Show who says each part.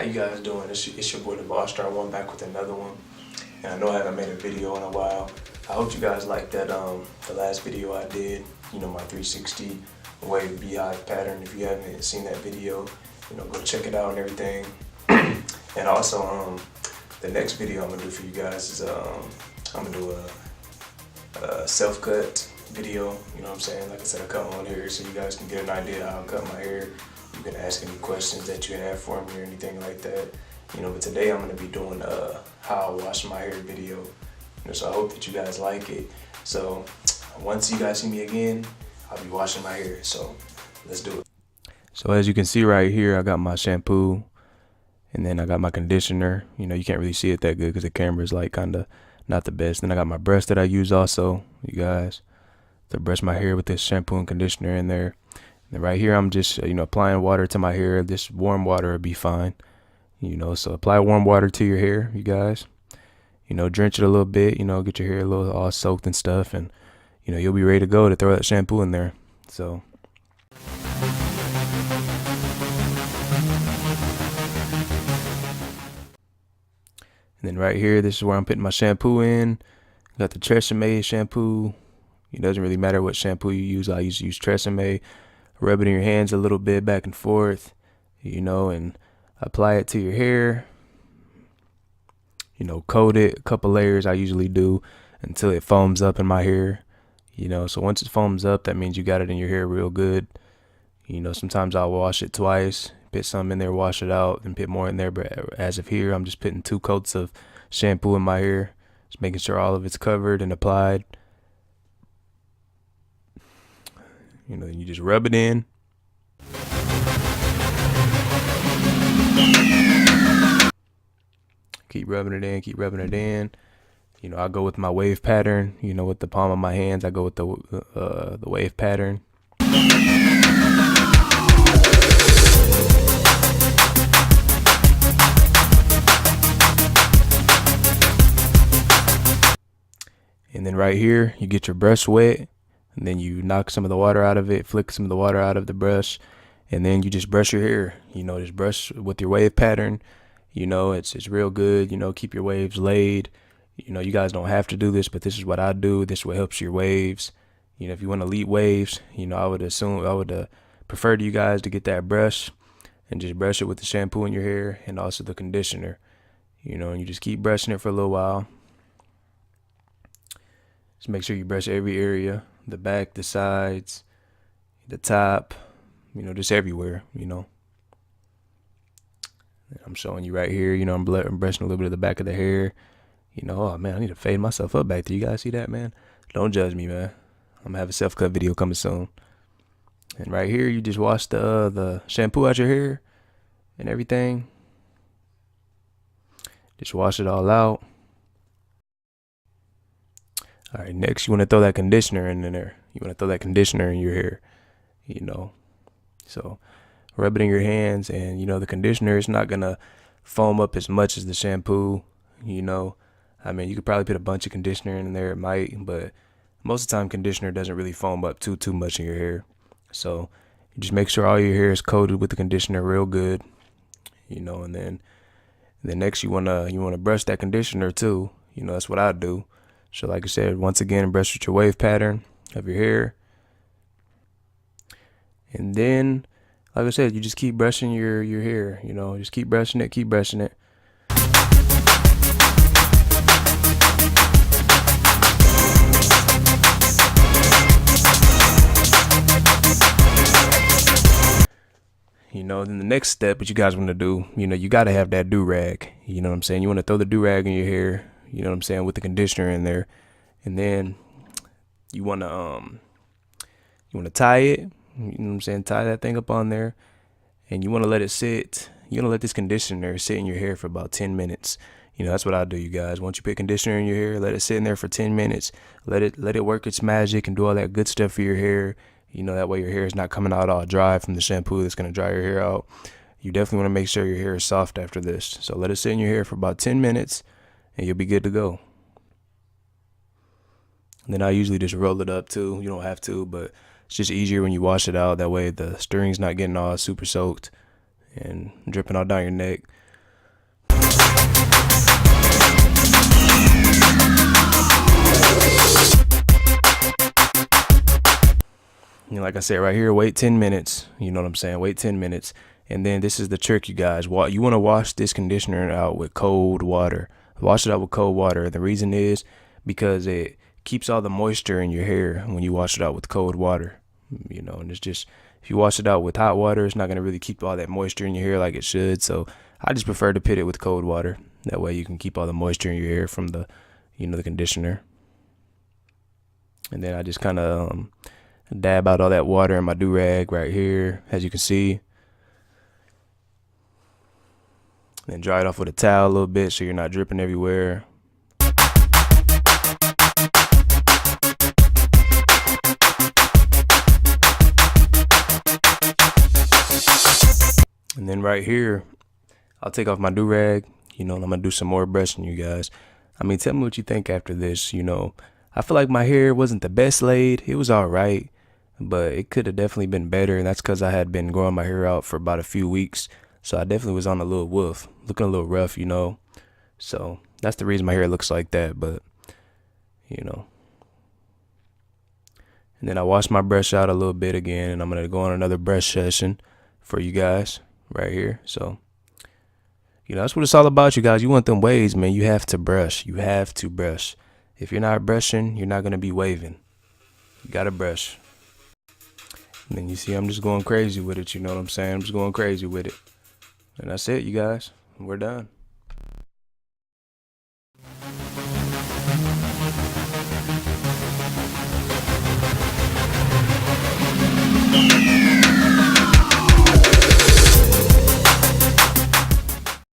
Speaker 1: you guys doing? It's your boy the Boss Star One back with another one. And I know I haven't made a video in a while. I hope you guys liked that the last video I did, you know, my 360 wave beehive pattern. If you haven't seen that video, you know, go check it out and everything. And also the next video I'm gonna do for you guys is I'm gonna do a self-cut video, you know what I'm saying? Like I said, I cut my own hair so you guys can get an idea how I cut my hair. You can ask any questions that you have for me or anything like that. You know, but today I'm gonna be doing how I wash my hair video. You know, so I hope that you guys like it. So once you guys see me again, I'll be washing my hair. So let's do it. So as you can see right here, I got my shampoo and then I got my conditioner. You know, you can't really see it that good because the camera is like kind of not the best. Then I got my brush that I use also, you guys, to brush my hair with this shampoo and conditioner in there. And right here, I'm just, you know, applying water to my hair. This warm water would be fine, you know, so apply warm water to your hair, you guys. You know, drench it a little bit, you know, get your hair a little all soaked and stuff, and, you know, you'll be ready to go to throw that shampoo in there. So. And then right here, this is where I'm putting my shampoo in. Got the Tresemme shampoo. It doesn't really matter what shampoo you use. I use Tresemme. Rub it in your hands a little bit back and forth, you know, and apply it to your hair. You know, coat it a couple layers. I usually do until it foams up in my hair, you know. So once it foams up, that means you got it in your hair real good. You know, sometimes I'll wash it twice, put some in there, wash it out, and put more in there. But as of here, I'm just putting 2 coats of shampoo in my hair, just making sure all of it's covered and applied. You know, you just rub it in. Keep rubbing it in, keep rubbing it in. You know, I go with my wave pattern. You know, with the palm of my hands, I go with the wave pattern. And then right here, you get your brush wet, and then you knock some of the water out of it, flick some of the water out of the brush, and then you just brush your hair. You know, just brush with your wave pattern. You know, it's real good. You know, keep your waves laid. You know, you guys don't have to do this, but this is what I do. This is what helps your waves. You know, if you want to lead waves, you know, I would prefer to you guys to get that brush and just brush it with the shampoo in your hair and also the conditioner. You know, and you just keep brushing it for a little while. Just make sure you brush every area, the back, the sides, the top, you know, just everywhere, you know. I'm showing you right here, you know, I'm brushing a little bit of the back of the hair. You know, oh man, I need to fade myself up back there. You guys see that, man? Don't judge me, man. I'm gonna have a self-cut video coming soon. And right here, you just wash the shampoo out your hair and everything. Just wash it all out. All right, next you want to throw that conditioner in there. You want to throw that conditioner in your hair, you know. So rub it in your hands, and you know the conditioner is not gonna foam up as much as the shampoo, you know. I mean, you could probably put a bunch of conditioner in there, it might, but most of the time conditioner doesn't really foam up too much in your hair. So you just make sure all your hair is coated with the conditioner real good, you know. And then next you wanna brush that conditioner too. You know, that's what I do. So like I said, once again, brush with your wave pattern of your hair. And then, like I said, you just keep brushing your hair, you know, just keep brushing it, keep brushing it. You know, then the next step that you guys want to do, you know, you got to have that do-rag. You know what I'm saying? You want to throw the do-rag in your hair, you know what I'm saying, with the conditioner in there. And then you want to tie it, you know what I'm saying, tie that thing up on there. And you want to let it sit. You want to let this conditioner sit in your hair for about 10 minutes. You know, that's what I do, you guys. Once you put conditioner in your hair, let it sit in there for 10 minutes. Let it work its magic and do all that good stuff for your hair. You know, that way your hair is not coming out all dry from the shampoo that's going to dry your hair out. You definitely want to make sure your hair is soft after this. So let it sit in your hair for about 10 minutes and you'll be good to go. And then I usually just roll it up too. You don't have to, but it's just easier when you wash it out. That way the string's not getting all super soaked and dripping all down your neck. And like I said right here, wait 10 minutes. You know what I'm saying? Wait 10 minutes. And then this is the trick, you guys. You want to wash this conditioner out with cold water. Wash it out with cold water. The reason is because it keeps all the moisture in your hair when you wash it out with cold water. You know, and it's just, if you wash it out with hot water, it's not going to really keep all that moisture in your hair like it should. So I just prefer to pit it with cold water. That way you can keep all the moisture in your hair from the, the conditioner. And then I just kind of dab out all that water in my do-rag right here, as you can see. Then dry it off with a towel a little bit so you're not dripping everywhere. And then right here, I'll take off my do-rag, and I'm gonna do some more brushing, you guys. I mean, tell me what you think after this. I feel like my hair wasn't the best laid. It was all right, but it could have definitely been better. And that's because I had been growing my hair out for about a few weeks. So I definitely was on a little woof, looking a little rough, So that's the reason my hair looks like that, but, And then I washed my brush out a little bit again, and I'm going to go on another brush session for you guys right here. So, that's what it's all about, you guys. You want them waves, man. You have to brush. You have to brush. If you're not brushing, you're not going to be waving. You got to brush. And then you see I'm just going crazy with it, you know what I'm saying? I'm just going crazy with it. And that's it, you guys. We're done.